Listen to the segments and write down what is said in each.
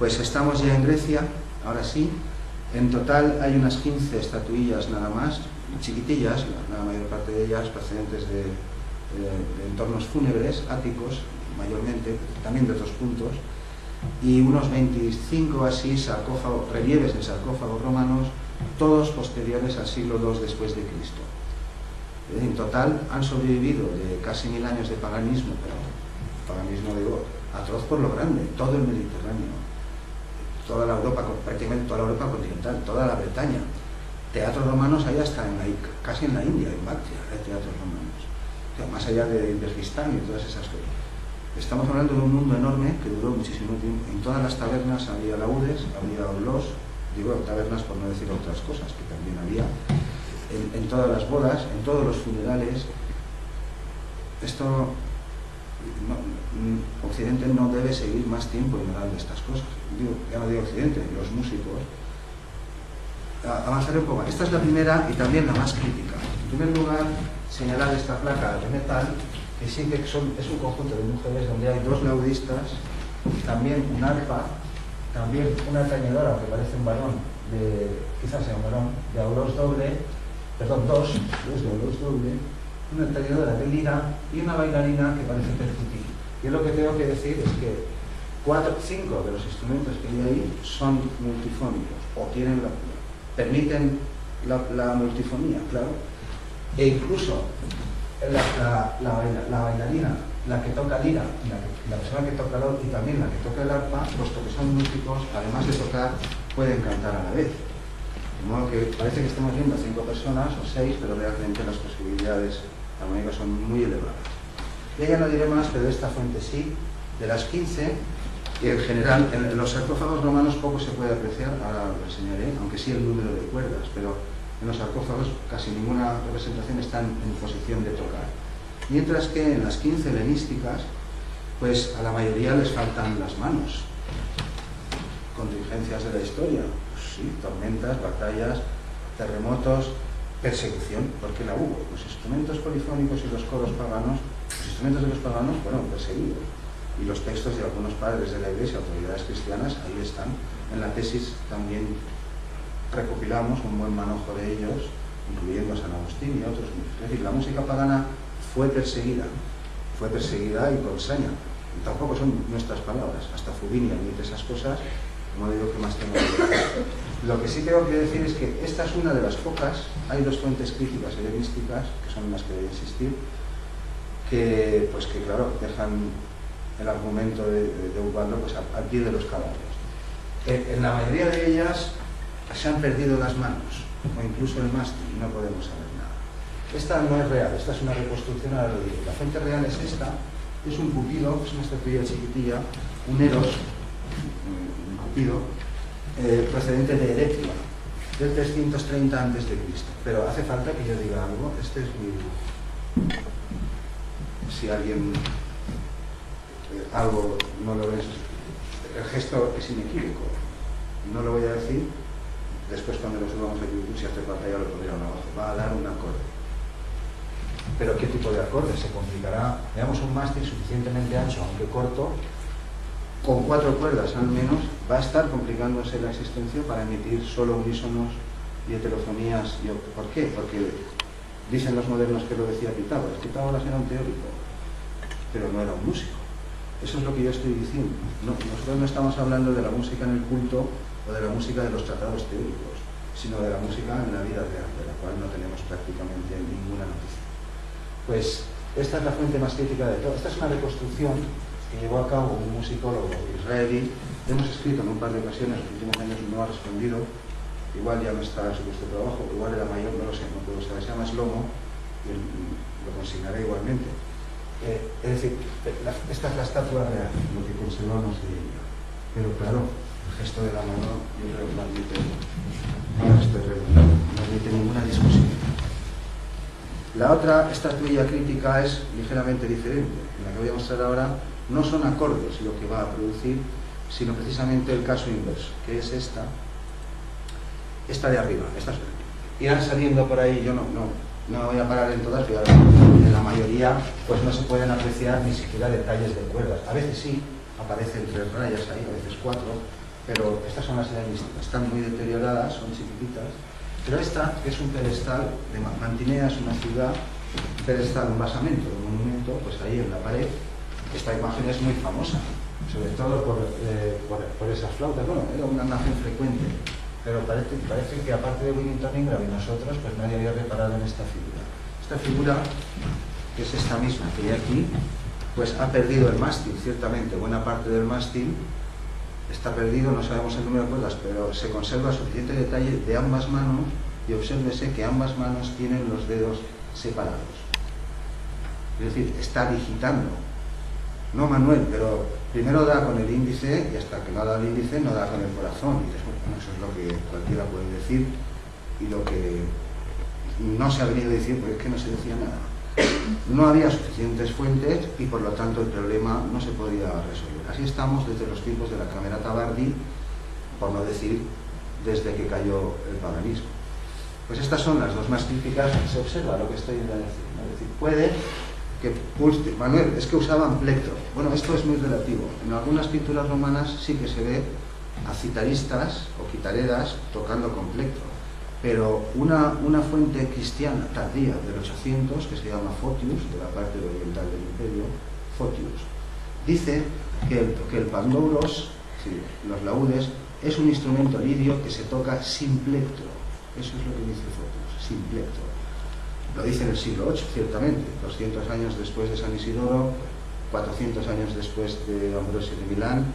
Pues estamos ya en Grecia, ahora sí. En total hay unas 15 estatuillas nada más, chiquitillas, la mayor parte de ellas procedentes de entornos fúnebres, áticos, mayormente, también de otros puntos, y unos 25 así sarcófagos, relieves de sarcófagos romanos, todos posteriores al siglo II después de Cristo. En total han sobrevivido de casi 1000 años de paganismo, pero paganismo digo, atroz por lo grande, todo el Mediterráneo, toda la Europa, prácticamente toda la Europa continental, toda la Bretaña. Teatros romanos hay hasta casi en la India, en Bactria, hay teatros romanos, o sea, más allá de Kirguistán y todas esas cosas. Estamos hablando de un mundo enorme que duró muchísimo tiempo. En todas las tabernas había laúdes, había orlos, digo tabernas por no decir otras cosas que también había, en todas las bodas, en todos los funerales. Esto, Occidente no debe seguir más tiempo ignorando estas cosas. Ya no digo Occidente, los músicos. Avanzaré un poco. Esta es la primera y también la más crítica. En primer lugar, señalar esta placa de metal, que sí que es un conjunto de mujeres donde hay 2 laudistas, también un arpa, también una tañedora que parece un varón, quizás sea un varón, de aulos doble, perdón, dos de aulos doble, una tañedora de lira y una bailarina que parece percutir. Yo lo que tengo que decir es que 5 de los instrumentos que hay ahí son multifónicos, o permiten la multifonía, claro, e incluso la bailarina, la que toca lira, la persona que toca y también la que toca el arpa, puesto que son músicos, además de tocar, pueden cantar a la vez. De modo que parece que estamos viendo a 5 personas o 6, pero realmente las posibilidades armónicas son muy elevadas. Y ya no diré más, pero de esta fuente sí, de las 15, y en general, en los sarcófagos romanos poco se puede apreciar, ahora lo enseñaré, aunque sí el número de cuerdas, pero en los sarcófagos casi ninguna representación está en posición de tocar. Mientras que en las 15 helenísticas, pues a la mayoría les faltan las manos. Contingencias de la historia, pues sí, tormentas, batallas, terremotos, persecución, porque la hubo. Los instrumentos polifónicos y los coros paganos, los instrumentos de los paganos fueron perseguidos. Y los textos de algunos padres de la Iglesia, autoridades cristianas, ahí están. En la tesis también recopilamos un buen manojo de ellos, incluyendo a San Agustín y otros. Es decir, la música pagana fue perseguida y con saña. Y tampoco son nuestras palabras, hasta Fubini admite esas cosas, como digo que más tengo que decir. Lo que sí tengo que decir es que esta es una de las pocas, hay 2 fuentes críticas helenísticas, que son las que voy a insistir, que claro, dejan el argumento de Ubaldo pues, al pie de los caballos. En la mayoría de ellas se han perdido las manos, o incluso el mástil, y no podemos saber nada. Esta no es real, esta es una reconstrucción a la rodilla. La fuente real es esta, es un cupido, es una estatuilla chiquitilla, un eros, un cupido, procedente de Eretria, del 330 a.C. Pero hace falta que yo diga algo, este es mi... Si alguien algo no lo ves, el gesto es inequívoco, no lo voy a decir. Después cuando lo subamos a YouTube, si hace falta ya lo pondrán abajo, va a dar un acorde. Pero ¿qué tipo de acorde? Se complicará. Veamos un mástil suficientemente ancho, aunque corto, con 4 cuerdas al menos, va a estar complicándose la existencia para emitir solo unísonos y heterofonías. ¿Por qué? Porque dicen los modernos que lo decía Pitágoras. Pitágoras era un teórico, pero no era un músico. Eso es lo que yo estoy diciendo. Nosotros no estamos hablando de la música en el culto o de la música de los tratados teóricos, sino de la música en la vida real, de la cual no tenemos prácticamente ninguna noticia. Pues esta es la fuente más crítica de todo. Esta es una reconstrucción que llevó a cabo un musicólogo israelí. Hemos escrito en un par de ocasiones, en los últimos años no ha respondido, igual ya no está en su puesto de trabajo, igual era mayor, no lo sé, no puedo saber, se llama Slomo, y lo consignaré igualmente. Es decir, esta es la estatua real, lo que conservamos de ella. Pero claro, el gesto de la mano, yo creo que no admite ninguna discusión. La otra estatuilla crítica es ligeramente diferente. En la que voy a mostrar ahora no son acordes lo que va a producir, sino precisamente el caso inverso, que es esta de arriba. Estas irán saliendo por ahí, yo no voy a parar en todas, pero en la mayoría pues no se pueden apreciar ni siquiera detalles de cuerdas. A veces sí, aparecen 3 rayas ahí, a veces 4, pero estas son las helenísticas, están muy deterioradas, son chiquititas, pero esta es un pedestal de Mantinea, es una ciudad, un pedestal, un basamento, un monumento, pues ahí en la pared. Esta imagen es muy famosa, sobre todo por esas flautas. Bueno, era una imagen frecuente, pero parece que aparte de Willington Ingram y nosotros, pues nadie había reparado en esta figura. Esta figura, que es esta misma que hay aquí, pues ha perdido el mástil, ciertamente, buena parte del mástil está perdido, no sabemos el número de cuerdas, pero se conserva suficiente detalle de ambas manos, y obsérvese que ambas manos tienen los dedos separados. Es decir, está digitando. No Manuel, pero primero da con el índice y hasta que no da el índice no da con el corazón. Y después, bueno, eso es lo que cualquiera puede decir y lo que no se ha venido a decir, porque es que no se decía nada. No había suficientes fuentes y por lo tanto el problema no se podía resolver. Así estamos desde los tiempos de la Camerata Bardi, por no decir desde que cayó el paganismo. Pues estas son las dos más críticas. Se observa lo que estoy diciendo. Es decir, puede que Manuel, es que usaban plectro. Bueno, esto es muy relativo. En algunas pinturas romanas sí que se ve a citaristas o quitareras tocando con plectro. Pero una fuente cristiana tardía del 800, que se llama Photius, de la parte oriental del imperio, Photius, dice que el pandouros, los laúdes, es un instrumento lidio que se toca sin plectro. Eso es lo que dice Photius, sin plectro. Lo dice en el siglo VIII, ciertamente, 200 años después de San Isidoro, 400 años después de Ambrosio de Milán.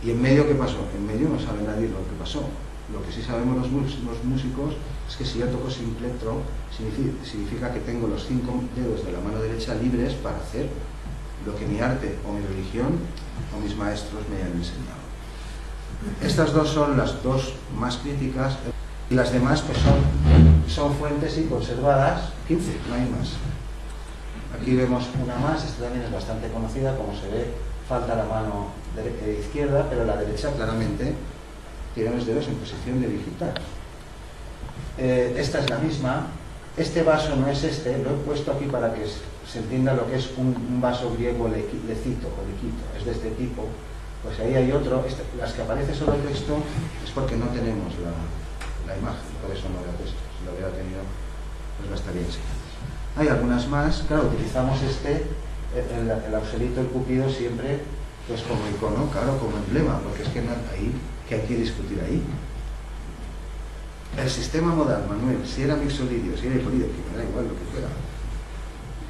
¿Y en medio qué pasó? En medio no sabe nadie lo que pasó. Lo que sí sabemos los músicos es que si yo toco sin plectro, significa que tengo los 5 dedos de la mano derecha libres para hacer lo que mi arte o mi religión o mis maestros me han enseñado. Estas dos son las dos más críticas, y las demás pues son fuentes y conservadas, 15, no hay más. Aquí vemos una más, esta también es bastante conocida, como se ve, falta la mano izquierda, pero la derecha claramente tiene los dedos en posición de digitar. Esta es la misma. Este vaso no es este, lo he puesto aquí para que se entienda lo que es un vaso griego lecito o liquito, es de este tipo. Pues ahí hay otro, las que aparece sobre el texto es porque no tenemos la imagen, por eso no la texto. Si lo hubiera tenido, pues la estaría enseñando. Hay algunas más, claro, utilizamos el auxelito, el cupido siempre pues como icono, claro, como emblema, porque es que no ahí, que hay que discutir ahí. El sistema modal, Manuel, si era mixolidio, si era hiporidio, que me da igual lo que fuera,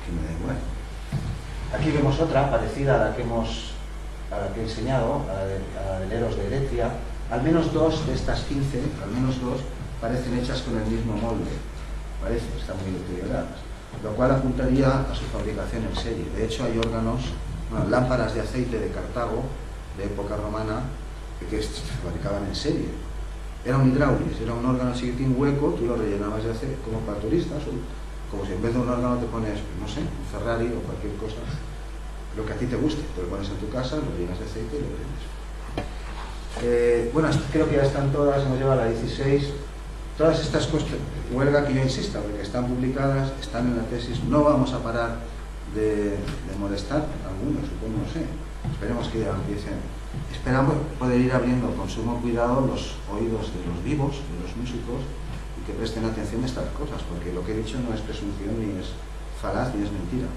que me da igual. Aquí vemos otra parecida a la que he enseñado, a la de Eros de Eretia. Al menos dos de estas 15, al menos dos, parecen hechas con el mismo molde. Parece, están muy deterioradas. Lo cual apuntaría a su fabricación en serie. De hecho, hay órganos, lámparas de aceite de Cartago, de época romana, que se fabricaban en serie. Era un hidráulis, era un órgano chiquitín hueco, tú lo rellenabas de aceite, como para turistas, o como si en vez de un órgano te pones, no sé, un Ferrari o cualquier cosa, lo que a ti te guste, te lo pones en tu casa, lo llenas de aceite y lo prendes. Bueno, creo que ya están todas, hemos llegado a la 16. Todas estas cosas, huelga que yo insista, porque están publicadas, están en la tesis, no vamos a parar de molestar a algunos, supongo, no sé. Esperemos que ya empiecen. Esperamos poder ir abriendo con sumo cuidado los oídos de los vivos, de los músicos, y que presten atención a estas cosas, porque lo que he dicho no es presunción, ni es falaz, ni es mentira.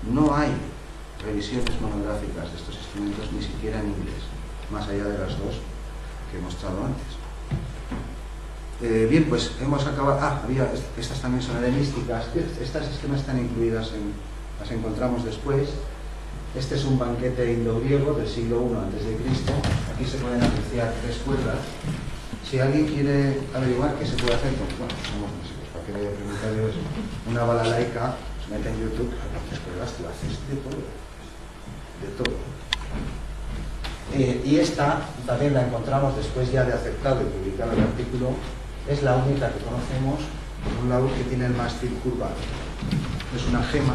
No hay revisiones monográficas de estos instrumentos, ni siquiera en inglés, más allá de las dos que he mostrado antes. Bien, pues hemos acabado. Estas también son helenísticas. Estas es que no están incluidas, las encontramos después. Este es un banquete indogriego del siglo I a.C. Aquí se pueden apreciar 3 cuerdas. Si alguien quiere averiguar qué se puede hacer, pues bueno, somos músicos, para que le preguntar yo una balalaica, se mete en YouTube, las cuerdas tú haces de todo. De todo. Y esta también la encontramos después ya de aceptado y publicado el artículo. Es la única que conocemos, un laúd que tiene el mástil curvado. Es una gema.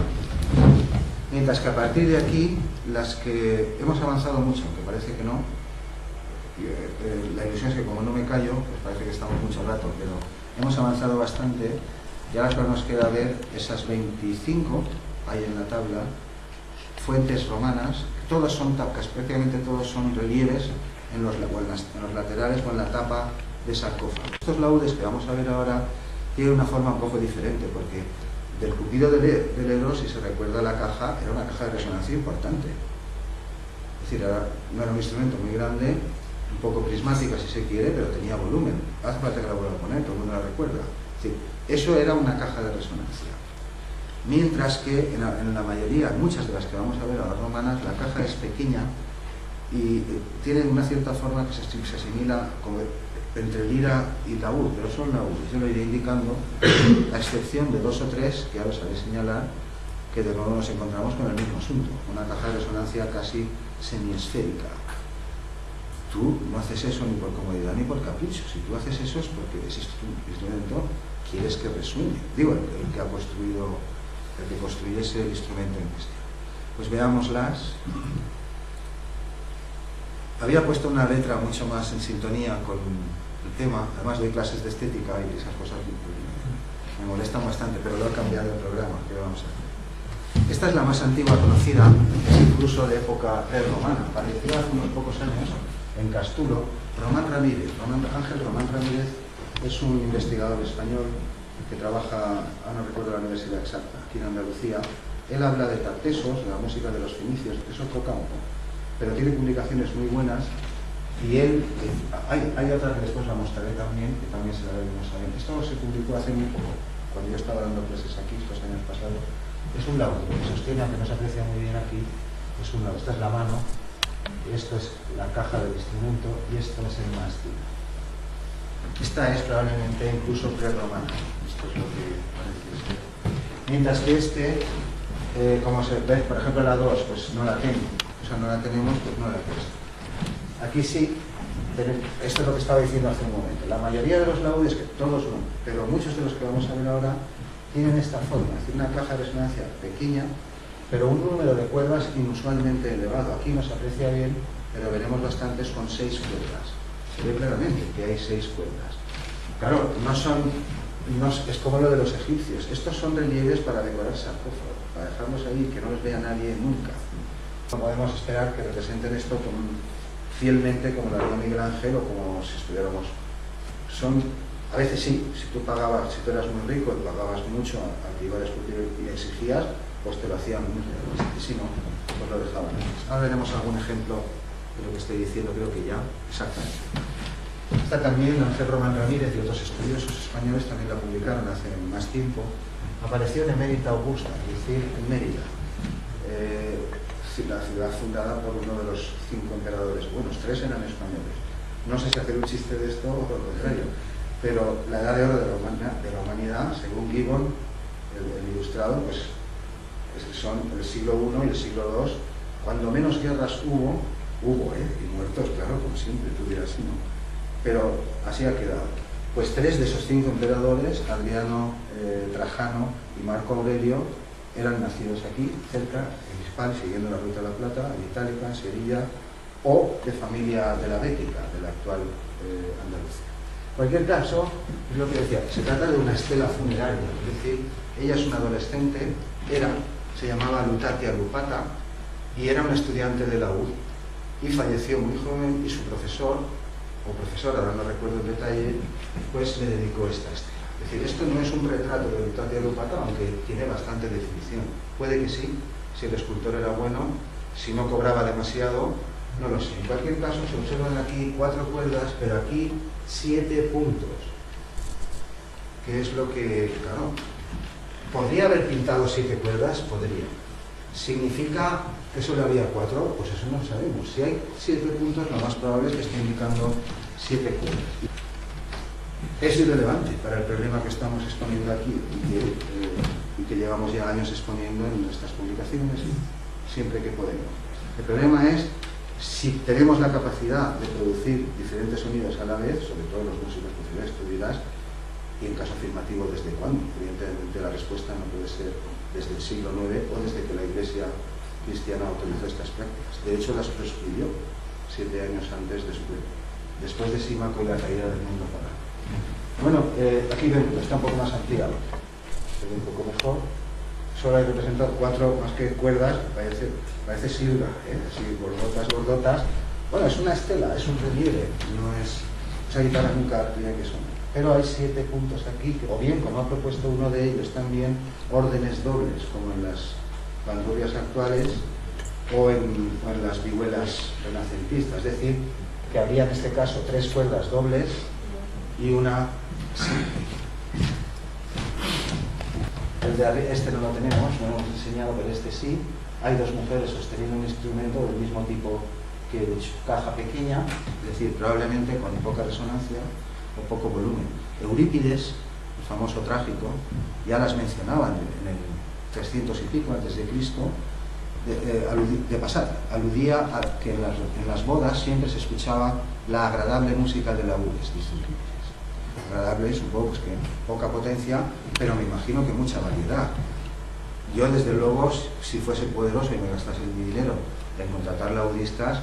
Mientras que a partir de aquí, las que hemos avanzado mucho, aunque parece que no, la ilusión es que como no me callo, pues parece que estamos mucho rato, pero hemos avanzado bastante, y ahora solo nos queda ver esas 25, hay en la tabla, fuentes romanas, todas son tapcas, prácticamente todos son relieves en los laterales o en la tapa de sarcófago. Estos laúdes que vamos a ver ahora tienen una forma un poco diferente, porque del Cupido del Ebro, si se recuerda la caja, era una caja de resonancia importante. Es decir, no era un instrumento muy grande, un poco prismática si se quiere, pero tenía volumen. Hace falta que la vuelva a poner, todo el mundo la recuerda. Es decir, eso era una caja de resonancia. Mientras que en la mayoría, muchas de las que vamos a ver ahora romanas, la caja es pequeña y tiene una cierta forma que se asimila como entre lira y laúd, pero son laúdes. Yo lo iré indicando, a excepción de 2 o 3 que ahora os haré señalar, que de nuevo nos encontramos con el mismo asunto, una caja de resonancia casi semiesférica. Tú no haces eso ni por comodidad ni por capricho. Si tú haces eso es porque ese instrumento quieres que resuene. Digo, el que construyese el instrumento en cuestión. Pues veámoslas. Había puesto una letra mucho más en sintonía con el tema. Además doy clases de estética y esas cosas me molestan bastante, pero lo he cambiado el programa. ¿Qué vamos a hacer? Esta es la más antigua conocida, es incluso de época prerromana. Apareció hace unos pocos años en Castulo. Ángel Román Ramírez es un investigador español que trabaja, no recuerdo la universidad exacta, aquí en Andalucía. Él habla de Tartesos, de la música de los fenicios, eso toca un poco, pero tiene publicaciones muy buenas. Y él, hay otra que después la mostraré también, que también se la veremos a ver. Esto se publicó hace muy poco, cuando yo estaba dando clases aquí, estos años pasados. Es un laúd, que sostiene, aunque no se aprecia muy bien aquí, es un laúd. Esta es la mano, esto es la caja del instrumento y esto es el mástil. Esta es probablemente incluso prerromana. Esto es lo que parece ser. Mientras que como se ve, por ejemplo la 2, pues no la tengo. O sea, no la tenemos, pues no la tenemos. Aquí sí, esto es lo que estaba diciendo hace un momento. La mayoría de los laúdes, que todos no, pero muchos de los que vamos a ver ahora, tienen esta forma, es decir, una caja de resonancia pequeña, pero un número de cuerdas inusualmente elevado. Aquí no se aprecia bien, pero veremos bastantes con 6 cuerdas. Se ve claramente que hay 6 cuerdas. Claro, es como lo de los egipcios. Estos son relieves para decorar sarcófagos, para dejarlos ahí, que no los vea nadie nunca. No podemos esperar que representen esto fielmente como lo haría Miguel Ángel o como si estuviéramos. A veces sí, si tú eras muy rico y pagabas mucho al que iba a esculpir y exigías, pues te lo hacían muy realista. Y si no, pues lo dejaban. Ahora veremos algún ejemplo de lo que estoy diciendo, creo que ya, exactamente. Esta también, Ángel Román Ramírez y otros estudiosos españoles también la publicaron hace más tiempo. Apareció en Emérita Augusta, es decir, en Mérida. La ciudad fundada por uno de los 5 emperadores. Bueno, 3 eran españoles. No sé si hacer un chiste de esto o lo contrario. Pero la edad de oro de la humanidad, según Gibbon, el ilustrado, pues son el siglo I y el siglo II. Cuando menos guerras hubo, y muertos, claro, como siempre, tú dirás, no. Pero así ha quedado. Pues 3 de esos 5 emperadores, Adriano, Trajano y Marco Aurelio, eran nacidos aquí, cerca, en Hispal, siguiendo la Ruta de la Plata, en Itálica, en Sevilla, o de familia de la Bética, de la actual Andalucía. En cualquier caso, es lo que decía, se trata de una estela funeraria, es decir, ella es una adolescente, se llamaba Lutatia Lupata, y era una estudiante de la UD, y falleció muy joven, y su profesor, o profesora, ahora no recuerdo el detalle, pues le dedicó esta estela. Es decir, esto no es un retrato de Lutatia Lupata, aunque tiene bastante definición. Puede que sí, si el escultor era bueno, si no cobraba demasiado, no lo sé. En cualquier caso, se observan aquí 4 cuerdas, pero aquí 7 puntos. Que es lo que, claro, ¿podría haber pintado 7 cuerdas? Podría. ¿Significa que solo había 4? Pues eso no sabemos. Si hay 7 puntos, lo más probable es que esté indicando 7 cuerdas. Es irrelevante para el problema que estamos exponiendo aquí y que llevamos ya años exponiendo en nuestras publicaciones, siempre que podemos. El problema es si tenemos la capacidad de producir diferentes sonidos a la vez, sobre todo los músicos profesionales, tú dirás, y en caso afirmativo, ¿desde cuándo? Evidentemente la respuesta no puede ser desde el siglo IX o desde que la Iglesia cristiana autorizó estas prácticas. De hecho, las prescribió 7 años antes después de Símaco y la caída del mundo pagano. Bueno, aquí ven, está un poco más ampliado, se ve un poco mejor. Solo hay representado 4 más que cuerdas, parece sirga, así gordotas, Bueno, es una estela, es un relieve, no es... Esa guitarra nunca tenía que sonar. Pero hay 7 puntos aquí, o bien, como ha propuesto uno de ellos, también órdenes dobles, como en las bandurrias actuales o en las vihuelas renacentistas. Es decir, que habría en este caso 3 cuerdas dobles y una simple. Este no lo tenemos, no lo hemos enseñado, pero este sí. Hay 2 mujeres sosteniendo un instrumento del mismo tipo que caja pequeña, es decir, probablemente con poca resonancia o poco volumen. Eurípides, el famoso trágico, ya las mencionaban en el 300 y pico antes de Cristo, de pasar, aludía a que en las bodas siempre se escuchaba la agradable música de laúdes, dice Eurípides. Agradable, supongo, pues que poca potencia, pero me imagino que mucha variedad. Yo, desde luego, si fuese poderoso y me gastase mi dinero en contratar laudistas,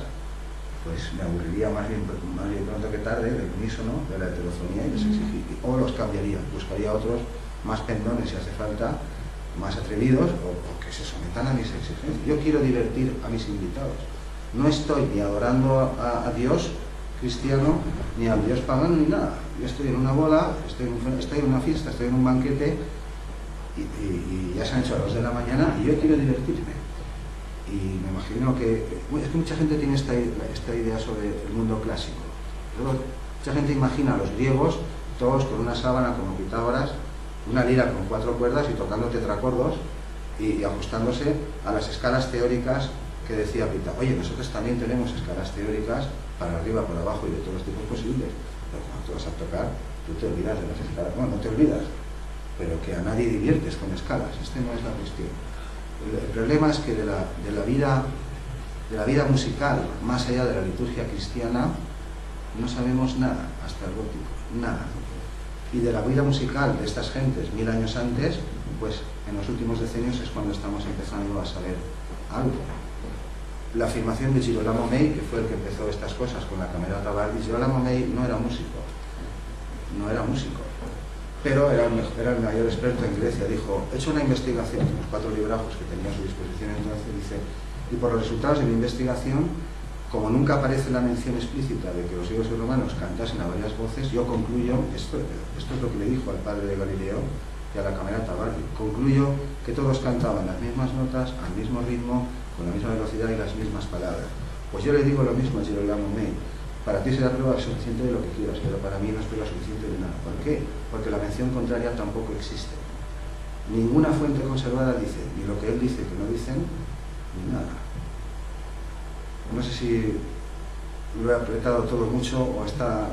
pues me aburriría más bien pronto que tarde del unísono, de la heterofonía, y les exigiría, o los cambiaría, buscaría otros más pendones si hace falta, más atrevidos, o que se sometan a mis exigencias. Yo quiero divertir a mis invitados. No estoy ni adorando a Dios cristiano, ni al Dios pagano, ni nada. Yo estoy en una boda, estoy en una fiesta, estoy en un banquete, y ya se han hecho a las 2 de la mañana, y yo quiero divertirme. Y me imagino que... es que mucha gente tiene esta idea sobre el mundo clásico. Luego, mucha gente imagina a los griegos, todos con una sábana como Pitágoras, una lira con 4 cuerdas y tocando tetracordos y ajustándose a las escalas teóricas que decía Pitágoras. Oye, nosotros también tenemos escalas teóricas para arriba, para abajo y de todos los tipos posibles. Pero cuando tú vas a tocar, tú te olvidas de las escalas. Bueno, no te olvidas, pero que a nadie diviertes con escalas. Este no es la cuestión. El problema es que de la vida musical, más allá de la liturgia cristiana, no sabemos nada hasta el gótico, nada. Y de la vida musical de estas gentes 1000 años antes, pues en los últimos decenios es cuando estamos empezando a saber algo. La afirmación de Girolamo May, que fue el que empezó estas cosas con la Camerata Bardi, Girolamo May no era músico, pero era el mayor experto en Grecia. Dijo, he hecho una investigación, los 4 librajos que tenía a su disposición entonces, dice, y por los resultados de mi investigación, como nunca aparece la mención explícita de que los griegos y romanos cantasen a varias voces, yo concluyo, esto es lo que le dijo al padre de Galileo y a la Camerata Bardi, concluyo que todos cantaban las mismas notas, al mismo ritmo, con la misma velocidad y las mismas palabras. Pues yo le digo lo mismo a Girolamo May. Para ti será prueba suficiente de lo que quieras, pero para mí no es prueba suficiente de nada. ¿Por qué? Porque la mención contraria tampoco existe. Ninguna fuente conservada dice, ni lo que él dice que no dicen, ni nada. No sé si lo he apretado todo mucho o está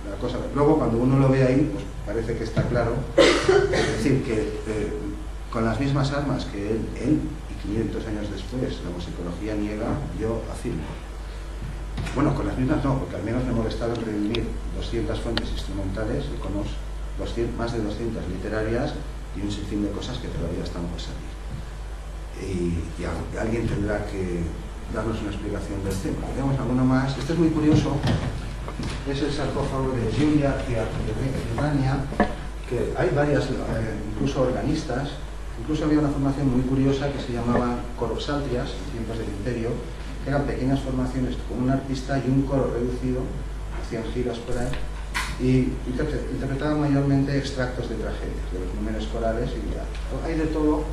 la cosa... Luego, cuando uno lo ve ahí, pues parece que está claro. Es decir, que con las mismas armas que él y 500 años después la musicología niega, yo afirmo. Bueno, con las mismas no, porque al menos me he molestado en reunir 200 fuentes instrumentales y con más de 200 literarias y un sinfín de cosas que todavía están por salir. Y alguien tendrá que darnos una explicación del tema. Veamos alguno más. Este es muy curioso. Es el sarcófago de Giulia y Alemania, que hay varias, incluso organistas. Incluso había una formación muy curiosa que se llamaba coropsaltrias, en tiempos del Imperio, que eran pequeñas formaciones con un artista y un coro reducido, hacían giras por ahí, y interpretaban mayormente extractos de tragedias, de los números corales y ya. Hay de todo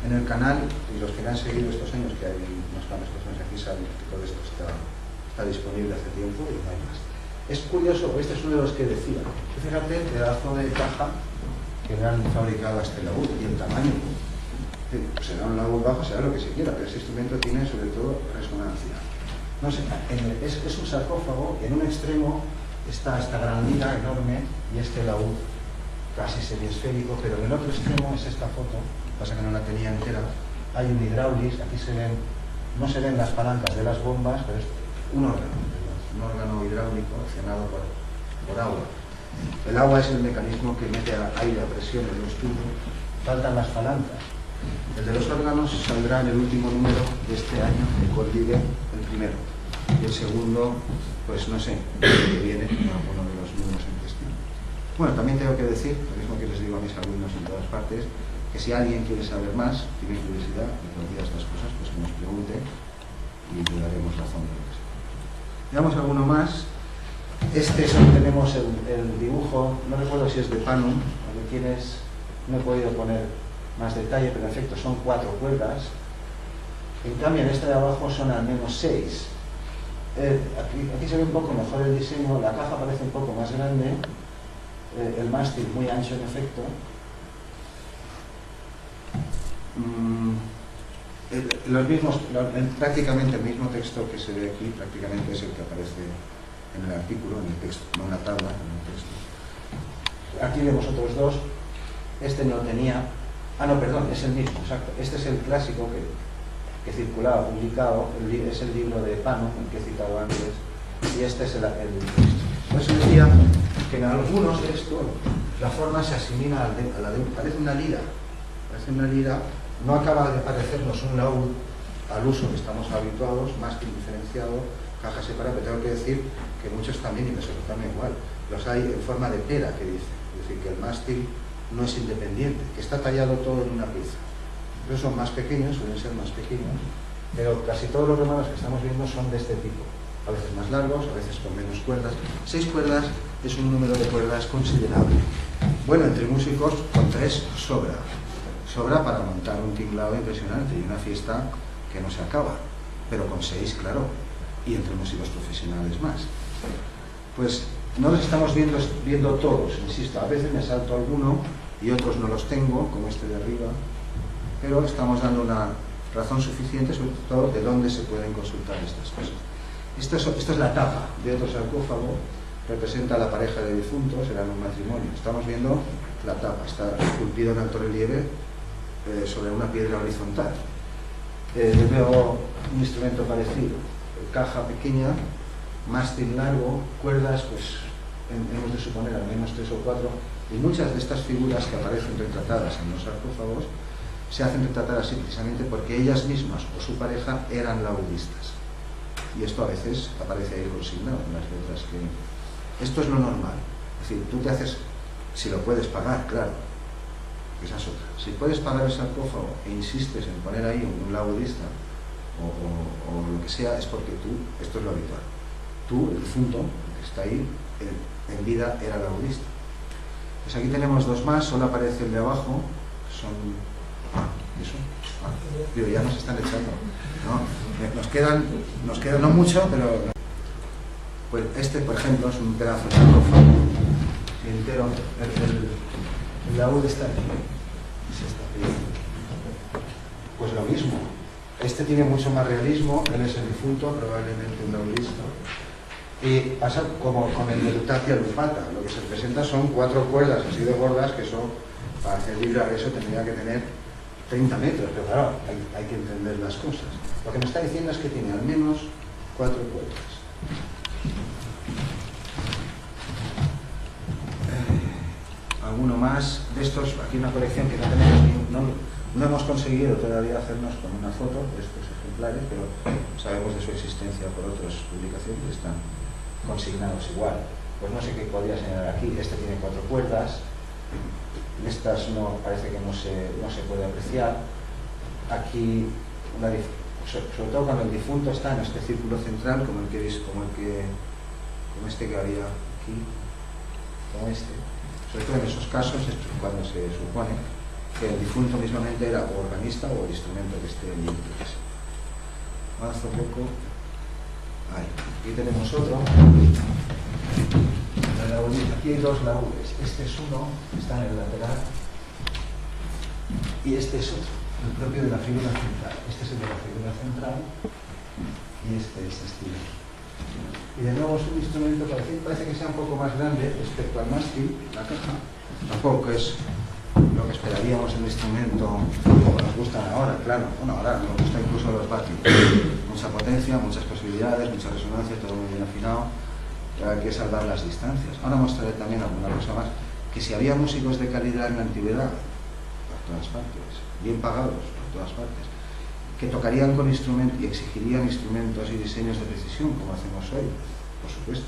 en el canal, y los que me han seguido estos años, que hay unos cuantos personas aquí saben que todo esto está disponible hace tiempo y no hay más. Es curioso, este es uno de los que decía, fíjate el pedazo de caja que le han fabricado a este laúd y el tamaño. Será un laúd bajo, será lo que se quiera, pero ese instrumento tiene sobre todo resonancia. No sé, es un sarcófago y en un extremo está esta gran lira enorme y este laúd casi semiesférico, pero en el otro extremo es esta foto, pasa que no la tenía entera, hay un hidráulis, aquí no se ven las palancas de las bombas, pero es un órgano hidráulico accionado por agua. El agua es el mecanismo que mete aire a presión en los tubos, faltan las palancas. El de los órganos saldrá en el último número de este año, de Coldigue, el primero. Y el segundo, pues no sé, el que viene, alguno de los números en cuestión. Bueno, también tengo que decir, lo mismo que les digo a mis alumnos en todas partes, que si alguien quiere saber más, tiene curiosidad, y conocida estas cosas, pues que nos pregunte y le daremos razón de lo que sea. Veamos alguno más. Este es donde tenemos el dibujo, no recuerdo si es de Panum o de quién es, no he podido poner más detalle, pero en efecto son 4 cuerdas. En cambio en este de abajo son al menos 6. Aquí se ve un poco mejor el diseño, la caja parece un poco más grande, el mástil muy ancho en efecto. Prácticamente el mismo texto que se ve aquí, prácticamente es el que aparece en el artículo, en el texto, no en la tabla, en el texto. Aquí vemos otros dos. Este no tenía... Ah, no, perdón, es el mismo, exacto. Este es el clásico que circulaba, publicado, es el libro de Panum, el que he citado antes, y este es el texto. Por eso decía que en algunos de estos la forma se asimila a la de parece una lira. Parece una lira, no acaba de parecernos un laúd al uso que estamos habituados, mástil diferenciado, caja separada, pero tengo que decir que muchos también, y me también igual, los hay en forma de pera, que dice, es decir, que el mástil no es independiente, que está tallado todo en una pieza. Entonces son más pequeños, suelen ser más pequeños, pero casi todos los romanos que estamos viendo son de este tipo, a veces más largos, a veces con menos cuerdas. 6 cuerdas es un número de cuerdas considerable. Bueno, entre músicos con 3 sobra para montar un tinglado impresionante y una fiesta que no se acaba, pero con 6, claro, y entre músicos profesionales más. Pues no los estamos viendo todos, insisto, a veces me salto alguno y otros no los tengo, como este de arriba, pero estamos dando una razón suficiente sobre todo de dónde se pueden consultar estas cosas. Esta es la tapa de otro sarcófago, representa a la pareja de difuntos, era un matrimonio. Estamos viendo la tapa, está esculpido en alto relieve sobre una piedra horizontal. Veo un instrumento parecido, caja pequeña, mástil largo, cuerdas, pues hemos de suponer al menos 3 o 4, y muchas de estas figuras que aparecen retratadas en los sarcófagos se hacen retratar así precisamente porque ellas mismas o su pareja eran laudistas. Y esto a veces aparece ahí consignado en las letras que... Esto es lo normal. Es decir, tú te haces, si lo puedes pagar, claro, esa es otra. Si puedes pagar el sarcófago e insistes en poner ahí un laudista o lo que sea, es porque tú, esto es lo habitual. Tú, el difunto, que está ahí, en vida era laudista. Pues aquí tenemos 2 más, solo aparece el de abajo, son... Digo, ya nos están echando. ¿No? Nos quedan no mucho, pero... Pues este, por ejemplo, es un pedazo de sarcófago entero. El laúd está aquí. Pues lo mismo. Este tiene mucho más realismo, él es el difunto, probablemente un laudista. Y pasa como con el de Lutatia Lupata. Lo que se presenta son 4 cuerdas así de gordas, que eso, para hacer vibrar eso, tendría que tener 30 metros, pero claro, hay que entender las cosas. Lo que me está diciendo es que tiene al menos 4 cuerdas. Alguno más de estos, aquí una colección que no tenemos no hemos conseguido todavía hacernos con una foto de estos ejemplares, pero sabemos de su existencia por otras publicaciones que están consignados igual. Pues no sé qué podría señalar aquí. Este tiene 4 cuerdas, estas no, parece que no se puede apreciar. Aquí, sobre todo cuando el difunto está en este círculo central, como este que había aquí, como este. Sobre todo en esos casos es cuando se supone que el difunto mismamente era o organista o el instrumento que esté en interés. Avanzo un poco. Ahí. Aquí tenemos otro. Aquí hay 2 laúdes. Este es uno, está en el lateral, y este es otro, el propio de la figura central. Este es el de la figura central y este es este. Y de nuevo es un instrumento, parece que sea un poco más grande respecto al mástil, la caja. Tampoco es lo que esperaríamos en un instrumento como nos gustan ahora, claro. Bueno, ahora nos gusta incluso los Bachio. Mucha potencia, muchas posibilidades, mucha resonancia, todo muy bien afinado. Hay que salvar las distancias. Ahora mostraré también alguna cosa más. Que si había músicos de calidad en la antigüedad, por todas partes, bien pagados por todas partes, que tocarían con instrumentos y exigirían instrumentos y diseños de precisión, como hacemos hoy, por supuesto.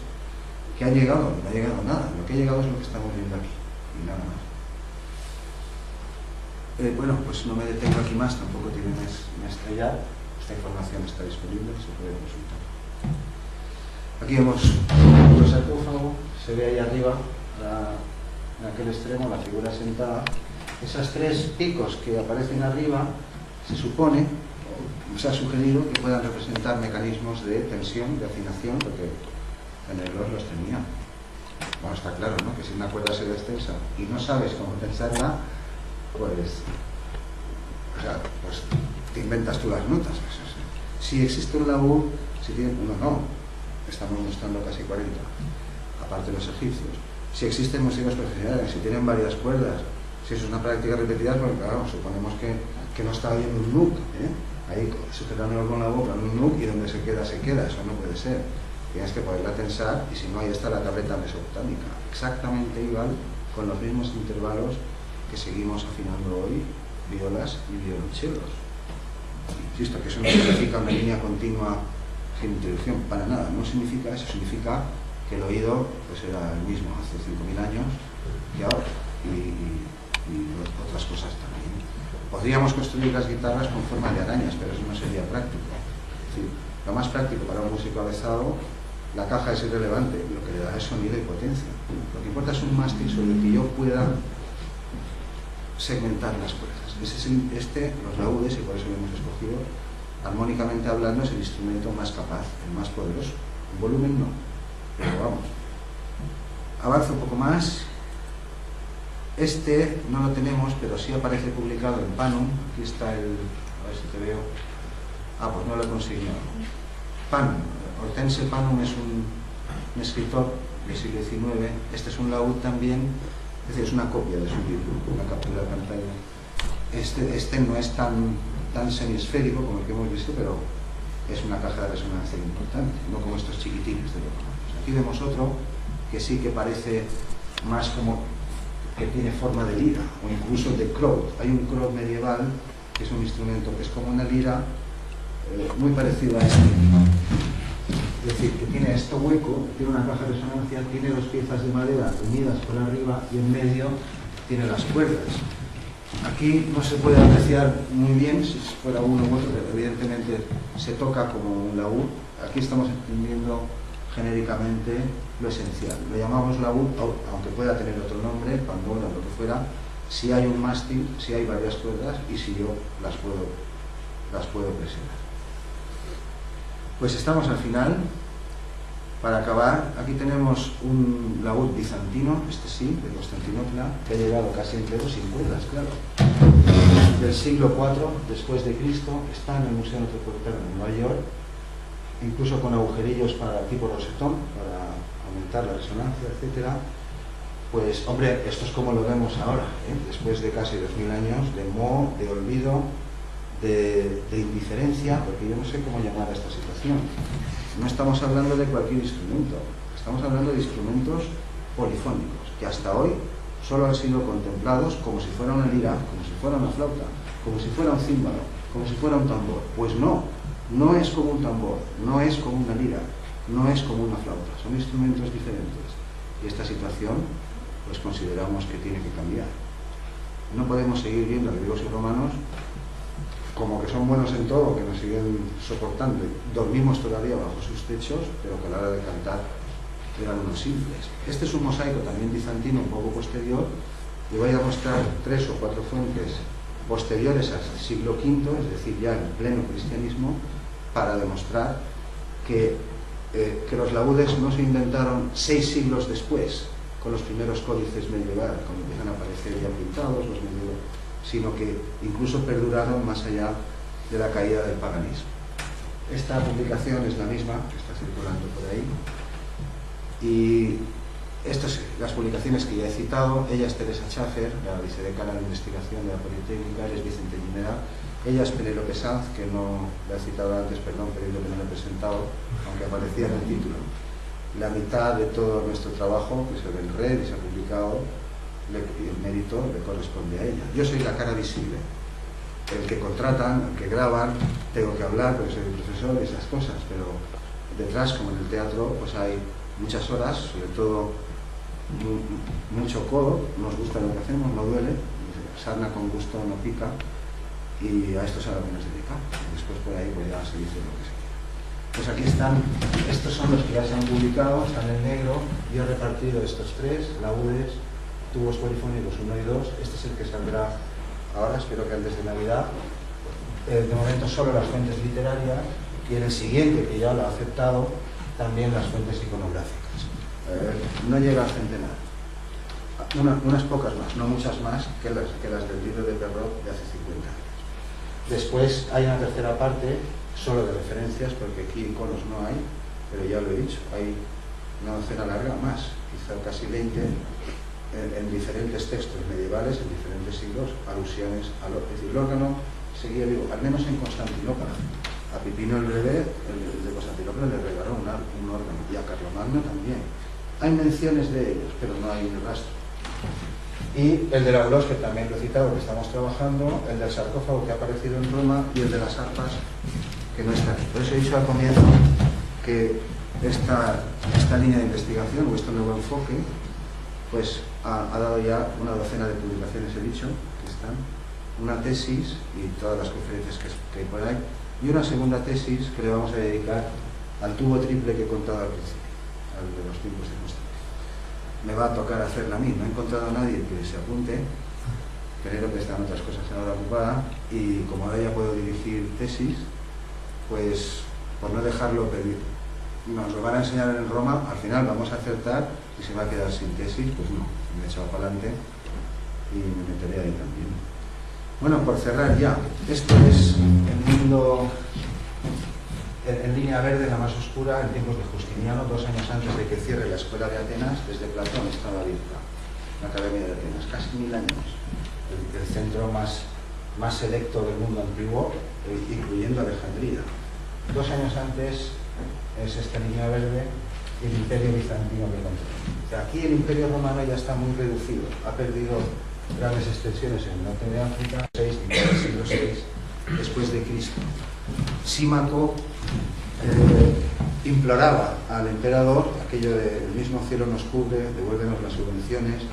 ¿Qué ha llegado? No ha llegado nada. Lo que ha llegado es lo que estamos viendo aquí, y nada más. Bueno, pues no me detengo aquí más, tampoco tiene más estrellar. Esta información está disponible, se puede consultar. Aquí vemos el sarcófago, se ve ahí arriba, en aquel extremo, la figura sentada. Esas tres picos que aparecen arriba, se supone, o se ha sugerido que puedan representar mecanismos de tensión, de afinación, porque en el los tenía. Bueno, está claro, ¿no?, que si una cuerda se extensa y no sabes cómo tensarla, pues te inventas tú las notas. Si existe un laúd, si tiene uno, no, estamos mostrando casi 40, aparte de los egipcios. Si existen músicos profesionales, si tienen varias cuerdas, si es una práctica repetida, pues claro, suponemos que no está bien un look, ahí sujetándolo con la boca en un look y donde se queda, eso no puede ser. Tienes que poderla tensar, y si no, ahí está la tableta mesopotámica, exactamente igual, con los mismos intervalos que seguimos afinando hoy violas y violonchelos. Insisto que eso no significa una línea continua sin interrupción, para nada, no significa eso, significa que el oído pues era el mismo hace 5.000 años que ahora, y otras cosas también. Podríamos construir las guitarras con forma de arañas, pero eso no sería práctico. Es decir, lo más práctico para un músico avezado, la caja es irrelevante, lo que le da es sonido y potencia. Lo que importa es un mástil sobre el que yo pueda segmentar las cuerdas. Los laúdes, y por eso lo hemos escogido, armónicamente hablando, es el instrumento más capaz, el más poderoso. En volumen no, pero vamos. Avanzo un poco más. Este no lo tenemos, pero sí aparece publicado en Panum. Aquí está a ver si te veo. Pues no lo he conseguido. Panum, Hortense Panum es un escritor del siglo XIX. Este es un laúd también, es decir, es una copia de su libro, una captura de pantalla. Este no es tan semiesférico como el que hemos visto, pero es una caja de resonancia importante, no como estos chiquitines de los romanos. Aquí vemos otro que sí que parece más como que tiene forma de lira, o incluso de crowd. Hay un crowd medieval, que es un instrumento que es como una lira, muy parecido a este. Es decir, que tiene esto hueco, tiene una caja de resonancia, tiene dos piezas de madera unidas por arriba y en medio tiene las cuerdas. Aquí no se puede apreciar muy bien si fuera uno u otro, pero evidentemente se toca como un laúd. Aquí estamos entendiendo genéricamente lo esencial. Lo llamamos laúd, aunque pueda tener otro nombre, pandola, lo que fuera, si hay un mástil, si hay varias cuerdas y si yo las puedo presionar. Pues estamos al final. Para acabar, aquí tenemos un laúd bizantino, este sí, de Constantinopla, que ha llegado casi entero sin cuerdas, claro. Del siglo IV después de Cristo, está en el Museo Metropolitano de Nueva York, incluso con agujerillos para tipo rosetón, para aumentar la resonancia, etc. Pues, hombre, esto es como lo vemos ahora, después de casi 2000 años de moho, de olvido, de indiferencia, porque yo no sé cómo llamar a esta situación. No estamos hablando de cualquier instrumento, estamos hablando de instrumentos polifónicos, que hasta hoy solo han sido contemplados como si fuera una lira, como si fuera una flauta, como si fuera un címbalo, como si fuera un tambor. Pues no, no es como un tambor, no es como una lira, no es como una flauta, son instrumentos diferentes. Y esta situación, pues consideramos que tiene que cambiar. No podemos seguir viendo a griegos y romanos como que son buenos en todo, que nos siguen soportando. Dormimos todavía bajo sus techos, pero que a la hora de cantar eran unos simples. Este es un mosaico también bizantino, un poco posterior, y voy a mostrar 3 o 4 fuentes posteriores al siglo V, es decir, ya en pleno cristianismo, para demostrar que los laúdes no se inventaron 6 siglos después, con los primeros códices medievales, cuando empiezan a aparecer ya pintados los medievales, sino que incluso perduraron más allá de la caída del paganismo. Esta publicación es la misma que está circulando por ahí, y estas las publicaciones que ya he citado. Ella es Teresa Schaffer, la vicedecana de investigación de la Politécnica, él es Vicente Guimera, ella es Penélope Sanz, que no la he citado antes, perdón, pero yo que no la he presentado, aunque aparecía en el título. La mitad de todo nuestro trabajo, que se ve en red y se ha publicado, y el mérito le corresponde a ella. Yo soy la cara visible, el que contratan, el que graban, tengo que hablar porque soy profesor y esas cosas, pero detrás, como en el teatro, pues hay muchas horas, sobre todo mucho codo, nos gusta lo que hacemos, no duele, sarna con gusto no pica, y a esto es a lo que nos dedicamos. Después por ahí pues ya se dice lo que se quiera. Pues aquí están, estos son los que ya se han publicado, están en negro. Yo he repartido estos tres, laudes, tubos polifónicos 1 y 2. Este es el que saldrá ahora, espero que antes de Navidad. De momento solo las fuentes literarias, y en el siguiente, que ya lo ha aceptado, también las fuentes iconográficas. No llega a centenar. Unas pocas más, no muchas más que las del libro de Perrault de hace 50 años. Después hay una tercera parte solo de referencias, porque aquí iconos no hay, pero ya lo he dicho, hay una docena larga más, quizá casi 20, en diferentes textos medievales, en diferentes siglos, alusiones al órgano. Es decir, el órgano seguía vivo, al menos en Constantinopla. A Pipino el Breve, el de Constantinopla, le regaló un órgano, y a Carlomagno también. Hay menciones de ellos, pero no hay un rastro. Y el de la Glos, que también lo he citado, que estamos trabajando, el del sarcófago que ha aparecido en Roma, y el de las arpas, que no está aquí. Por eso he dicho al comienzo que esta línea de investigación, o este nuevo enfoque, pues ha dado ya una docena de publicaciones, he dicho, que están, una tesis y todas las conferencias que hay por ahí, y una segunda tesis que le vamos a dedicar al tubo triple que he contado al principio, al de los tiempos de Constantinopla. Me va a tocar hacerla a mí, no he encontrado a nadie que se apunte, creo que están otras cosas en hora ocupada, y como ahora ya puedo dirigir tesis, pues por no dejarlo pedir, nos lo van a enseñar en Roma, al final vamos a acertar y se va a quedar sin tesis, pues no, me he echado para adelante y me meteré ahí también. Bueno, por cerrar ya, esto es el mundo en línea verde, la más oscura, en tiempos de Justiniano, 2 años antes de que cierre la escuela de Atenas. Desde Platón estaba abierta la Academia de Atenas, casi 1000 años, el centro más selecto del mundo antiguo, incluyendo Alejandría. 2 años antes es esta línea verde y el Imperio Bizantino que controla. O sea, aquí el Imperio Romano ya está muy reducido, ha perdido grandes extensiones en el norte de África, siglo VI después de Cristo. Símaco imploraba al emperador aquello de el mismo cielo nos cubre, devuélvenos las subvenciones,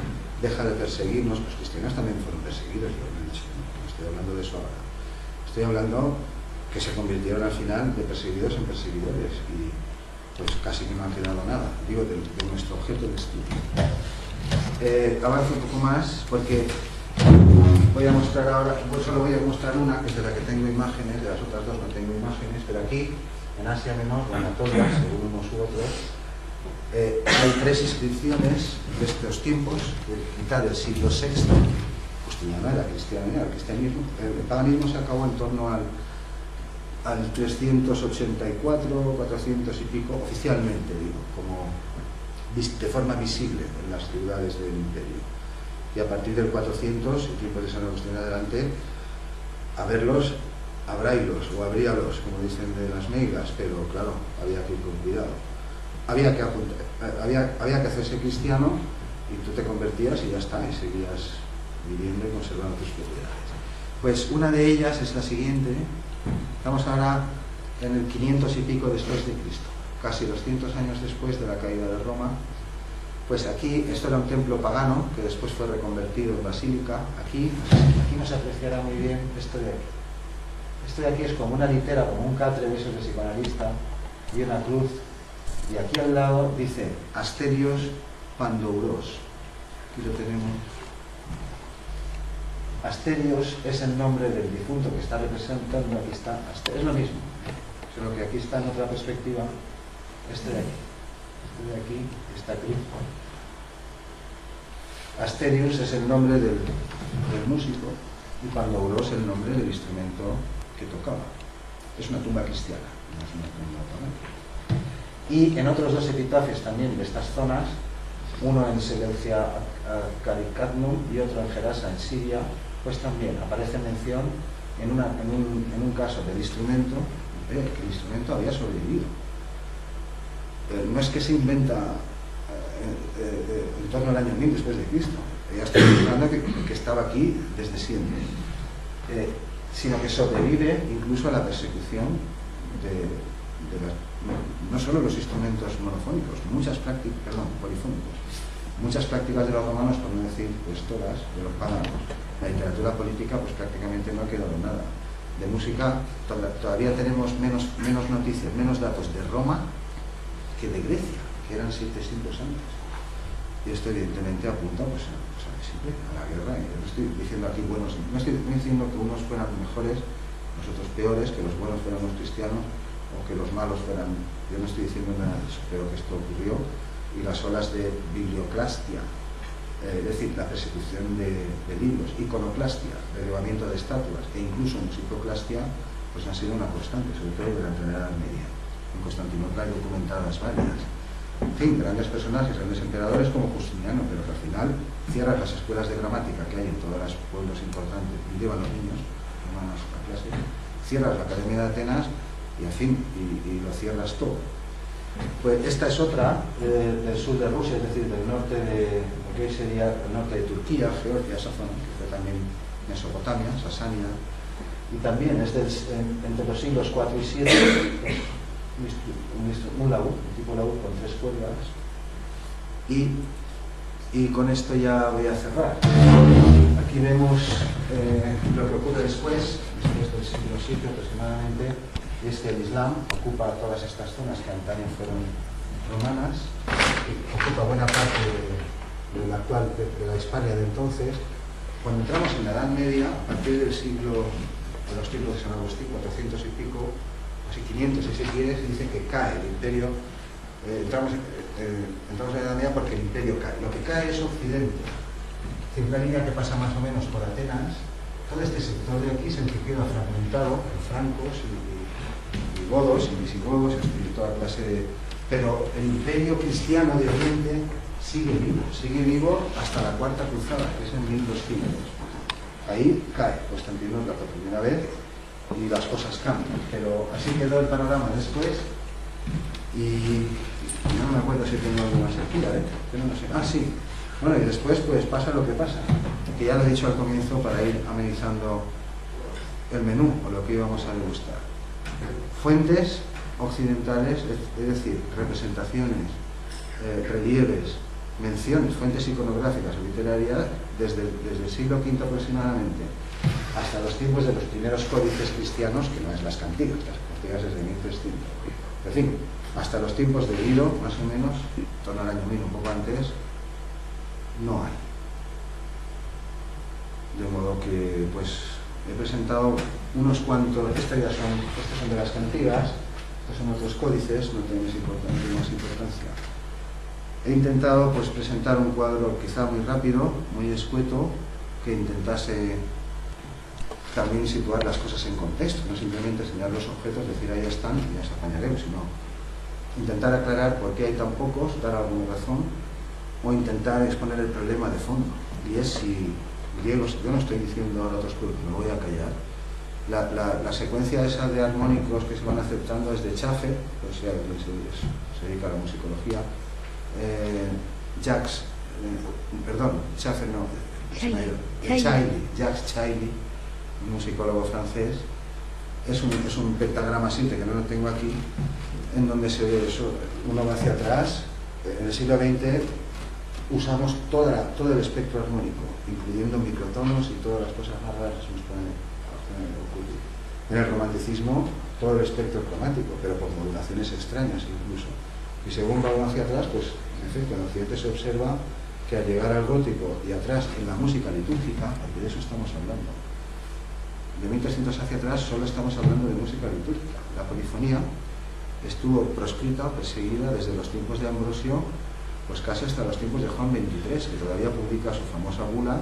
deja de perseguirnos. Los cristianos también fueron perseguidos, yo lo he dicho, no estoy hablando de eso ahora. Estoy hablando que se convirtieron al final de perseguidos en perseguidores y pues casi que no ha quedado nada, digo, de nuestro objeto de estudio. Avanzo un poco más porque voy a mostrar ahora, pues solo voy a mostrar una, que es de la que tengo imágenes, de las otras dos no tengo imágenes, pero aquí, en Asia Menor, o Anatolia, según unos u otros, hay 3 inscripciones de estos tiempos, de mitad del siglo VI, Justiniano era cristianismo, el paganismo se acabó en torno al 384, 400 y pico, oficialmente digo, como de forma visible en las ciudades del imperio. Y a partir del 400, el tiempo de San Agustín en adelante, a verlos, abráilos o abríalos, como dicen de las meigas, pero claro, había que ir con cuidado. Había que hacerse cristiano y tú te convertías y ya está, y seguías viviendo y conservando tus propiedades. Pues una de ellas es la siguiente. Estamos ahora en el 500 y pico después de Cristo, casi 200 años después de la caída de Roma. Pues aquí, esto era un templo pagano que después fue reconvertido en basílica. Aquí no se apreciará muy bien esto de aquí. Esto de aquí es como una litera, como un catre de esos de psicoanalista, y una cruz. Y aquí al lado dice Asterios Pandouros. Aquí lo tenemos. Asterios es el nombre del difunto que está representando. Aquí está Asterios. Es lo mismo, solo que aquí está en otra perspectiva. Este de aquí. Este de aquí, esta cruz. Asterios es el nombre del músico y Pandouros el nombre del instrumento que tocaba. Es una tumba cristiana, no es una tumba pagana. Y en otros 2 epitafios también de estas zonas, uno en Seleucia Caricatnum y otro en Gerasa en Siria, pues también aparece mención en un caso del instrumento, que el instrumento había sobrevivido. No es que se inventa en torno al año 1000 después de Cristo, ya estoy hablando que estaba aquí desde siempre, sino que sobrevive incluso a la persecución no solo los instrumentos monofónicos, polifónicos, muchas prácticas de los romanos, por no decir pues todas, de los paganos. La literatura política pues prácticamente no ha quedado nada. de música, todavía tenemos menos noticias, menos datos de Roma que de Grecia, que eran 7 siglos antes. Y esto evidentemente apunta pues, a la guerra. Y no estoy diciendo aquí buenos, no estoy diciendo que unos fueran mejores, nosotros peores, que los buenos fueran los cristianos o que los malos fueran. Yo no estoy diciendo nada de eso, pero que esto ocurrió. Y las olas de biblioclastia, es decir, la persecución de libros, iconoclastia, relevamiento de estatuas e incluso musicoclastia, pues han sido una constante, sobre todo durante la Edad Media. En Constantinopla hay documentadas varias. En fin, grandes personajes, grandes emperadores como Justiniano, pero que al final cierran las escuelas de gramática que hay en todos los pueblos importantes y llevan los niños hermanos a clase, cierras la Academia de Atenas y, en fin, y lo cierras todo. Pues esta es otra del sur de Rusia, es decir, del norte de lo que hoy sería el norte de Turquía, Georgia, esa zona, que fue también Mesopotamia, Sasania, y también es entre los siglos 4 y 7, un laúd, un tipo laúd con 3 cuerdas, y con esto ya voy a cerrar. Aquí vemos lo que ocurre después del siglo 7 aproximadamente. Es que el Islam ocupa todas estas zonas que antaño fueron romanas, ocupa buena parte de la actual, de la Hispania de entonces. Cuando entramos en la Edad Media, a partir de los siglos de San Agustín, 400 y pico, así 500 si se quiere, se dice que cae el imperio. Entramos en la Edad Media porque el imperio cae. Lo que cae es Occidente. Es una línea que pasa más o menos por Atenas. Todo este sector de aquí se queda fragmentado en francos y godos y visigodos y toda clase de... Pero el imperio cristiano de Oriente sigue vivo hasta la Cuarta Cruzada, que es en 1200. Ahí cae Constantinopla por primera vez y las cosas cambian, pero así quedó el panorama después. Y no me acuerdo si tengo algo más aquí, pero no sé. Ah, sí. Bueno, y después pues pasa lo que pasa, que ya lo he dicho al comienzo para ir amenizando el menú o lo que íbamos a degustar. Fuentes occidentales, es decir, representaciones, relieves, menciones, fuentes iconográficas o literarias desde el siglo V aproximadamente hasta los tiempos de los primeros códices cristianos, que no es las cantigas es de 1300. En fin, hasta los tiempos de Guido, más o menos, en torno al año 1000, un poco antes, no hay. De modo que, pues, he presentado unos cuantos, estos son de las cantigas, estos son otros códices, no tienen más importancia. He intentado pues presentar un cuadro quizá muy rápido, muy escueto, que intentase también situar las cosas en contexto, no simplemente enseñar los objetos, decir ahí están y ya se apañaremos, sino intentar aclarar por qué hay tan pocos, dar alguna razón, o intentar exponer el problema de fondo. Y es si griegos, yo no estoy diciendo ahora otros pueblos, me voy a callar. La secuencia esa de armónicos que se van aceptando es de Schaffer, pues se dedica a la musicología. Jacques Chailly, un musicólogo francés, es un pentagrama 7 que no lo tengo aquí, en donde se ve eso, uno va hacia atrás. En el siglo XX usamos todo el espectro armónico, incluyendo microtonos y todas las cosas más raras que nos pueden ocurrir. En el romanticismo, todo el espectro cromático, pero con modulaciones extrañas incluso. Y según va uno hacia atrás, pues en efecto, en Occidente se observa que al llegar al gótico y atrás en la música litúrgica, porque de eso estamos hablando, de 1300 hacia atrás solo estamos hablando de música litúrgica. La polifonía estuvo proscrita, perseguida desde los tiempos de Ambrosio, pues casi hasta los tiempos de Juan XXIII, que todavía publica su famosa bula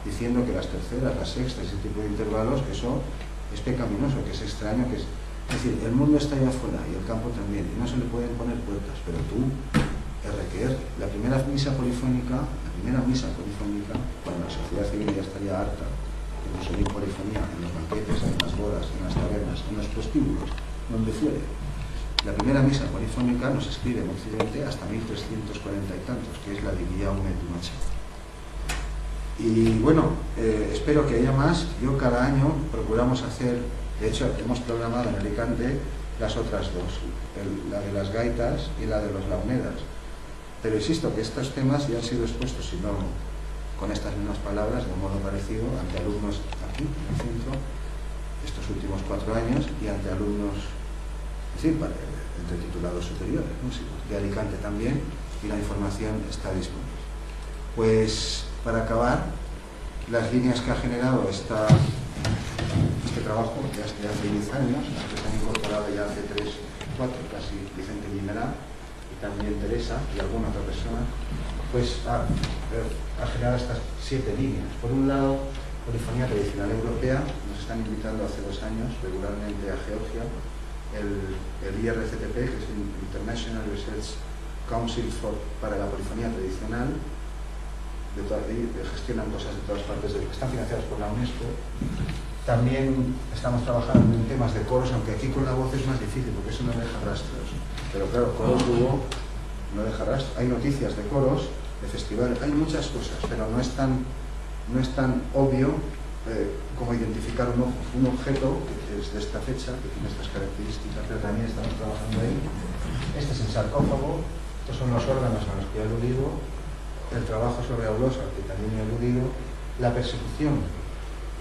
diciendo que las terceras, las sextas, ese tipo de intervalos, que eso es pecaminoso, que es extraño, que es decir, el mundo está allá afuera y el campo también, y no se le pueden poner puertas, pero tú, la primera misa polifónica, cuando la sociedad civil ya estaría harta de consumir polifonía en los banquetes, en las bodas, en las tabernas, en los prostíbulos, donde fuere. La primera misa polifónica no se escribe en Occidente hasta 1340 y tantos, que es la de Guillaume du Machet. Y bueno, espero que haya más. Yo cada año procuramos hacer, de hecho hemos programado en Alicante las otras dos, la de las gaitas y la de los launedas. Pero insisto que estos temas ya han sido expuestos, si no con estas mismas palabras, de un modo parecido, ante alumnos aquí en el centro. estos últimos 4 años y ante alumnos, es decir, entre titulados superiores, músicos, de Alicante también, y la información está disponible. Pues para acabar, las líneas que ha generado este trabajo, que hace 10 años, que se han incorporado ya hace 3, 4, casi Vicente Guimerá, y también Teresa y alguna otra persona, pues ha generado estas 7 líneas. Por un lado, polifonía tradicional europea, nos están invitando hace 2 años regularmente a Georgia, el IRCTP, que es el International Research Council para la polifonía tradicional, gestionan cosas de todas partes, están financiados por la UNESCO. También estamos trabajando en temas de coros, aunque aquí con la voz es más difícil porque eso no deja rastros, pero claro, coros hubo, no deja rastros. Hay noticias de coros, de festivales, hay muchas cosas, pero no es tan obvio como identificar un objeto que es de esta fecha, que tiene estas características, pero también estamos trabajando ahí. Este es el sarcófago, estos son los órganos a los que he aludido, el trabajo sobre Aulos, al que también he aludido, la persecución,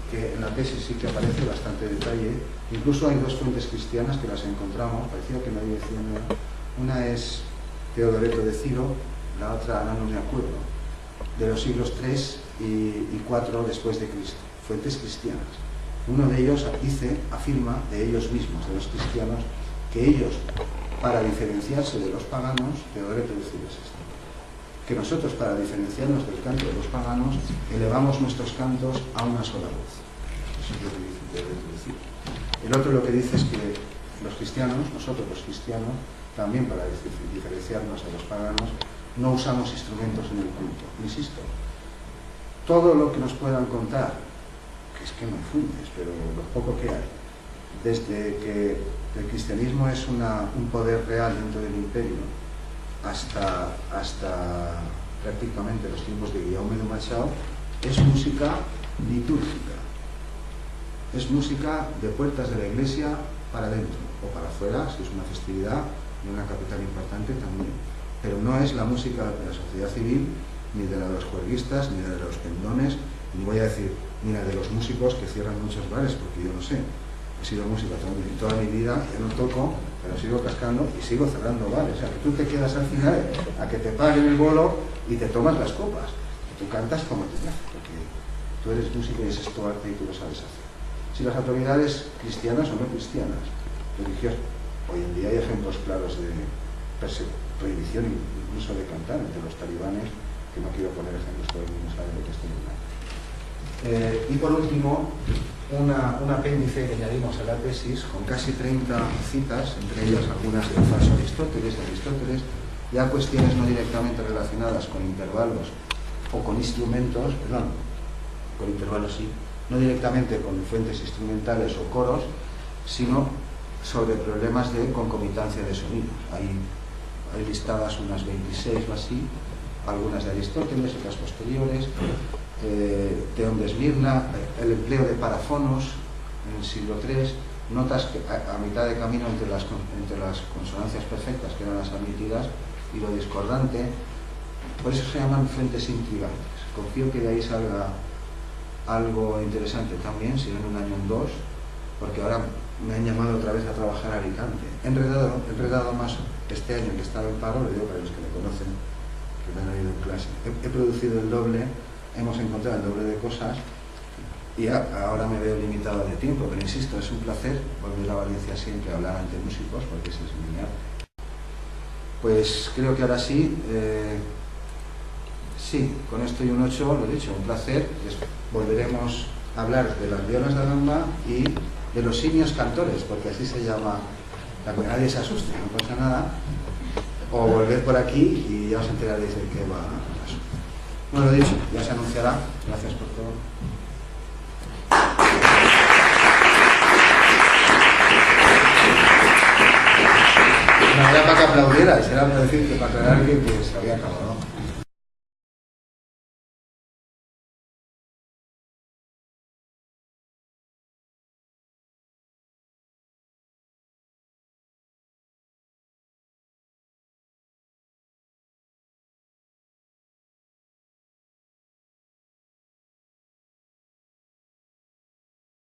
que en la tesis sí que aparece bastante detalle. Incluso hay 2 fuentes cristianas que las encontramos, parecía que nadie decía nada. Una es Teodoreto de Ciro, la otra, no me acuerdo, de los siglos 3 y 4 después de Cristo, fuentes cristianas. Uno de ellos afirma de ellos mismos, de los cristianos, que ellos, para diferenciarse de los paganos, Teodoreto de Ciro es esto, que nosotros, para diferenciarnos del canto de los paganos, elevamos nuestros cantos a una sola voz. Eso es lo que dice Teodoreto de Ciro. El otro lo que dice es que los cristianos, nosotros los cristianos, también para diferenciarnos de los paganos, no usamos instrumentos en el culto. Insisto, todo lo que nos puedan contar, que es que no fundes, pero lo poco que hay, desde que el cristianismo es un poder real dentro del imperio, hasta prácticamente los tiempos de Guillaume de Machado, es música litúrgica, es música de puertas de la iglesia para adentro o para afuera, si es una festividad de una capital importante también, pero no es la música de la sociedad civil, ni de la de los juerguistas, ni de los pendones, ni voy a decir, ni la de los músicos que cierran muchos bares, porque yo no sé, he sido músico toda mi vida, yo no toco, pero sigo cascando y sigo cerrando bares. O sea, que tú te quedas al final a que te paguen el bolo y te tomas las copas. Y tú cantas como te nace, porque tú eres músico y ese es tu arte y tú lo sabes hacer. Si las autoridades cristianas o no cristianas, religiosas, hoy en día hay ejemplos claros de prohibición incluso de cantar entre los talibanes, que no quiero poner ejemplos, todo el mundo sabe de qué estoy hablando. Y por último, un apéndice que añadimos a la tesis con casi 30 citas, entre ellas algunas del falso Aristóteles, ya cuestiones no directamente relacionadas con intervalos o con instrumentos, perdón, con intervalos sí, no directamente con fuentes instrumentales o coros, sino sobre problemas de concomitancia de sonidos. Hay listadas unas 26 o así, algunas de Aristóteles, otras posteriores. Teón de Esmirna, el empleo de parafonos en el siglo III, notas que a mitad de camino entre las consonancias perfectas, que eran las admitidas, y lo discordante. Por eso se llaman fuentes intrigantes. Confío que de ahí salga algo interesante también, si no en un año o en 2, porque ahora me han llamado otra vez a trabajar a Alicante. He enredado más este año que estaba en paro, lo digo para los que me conocen, que me han oído en clase. He producido el doble, hemos encontrado el doble de cosas y ahora me veo limitado de tiempo, pero insisto, es un placer volver a Valencia siempre a hablar ante músicos, porque ese es mi arte. Pues creo que ahora sí, sí, con esto y un 8, lo he dicho, un placer. Volveremos a hablar de las violas de gamba y de los simios cantores, porque así se llama, para que nadie se asuste, no pasa nada, o volver por aquí y ya os enteraréis de qué va el asunto. Bueno, lo dicho, ya se anunciará. Gracias por todo. No era para que aplaudierais, era para decir que para aclarar que se había acabado.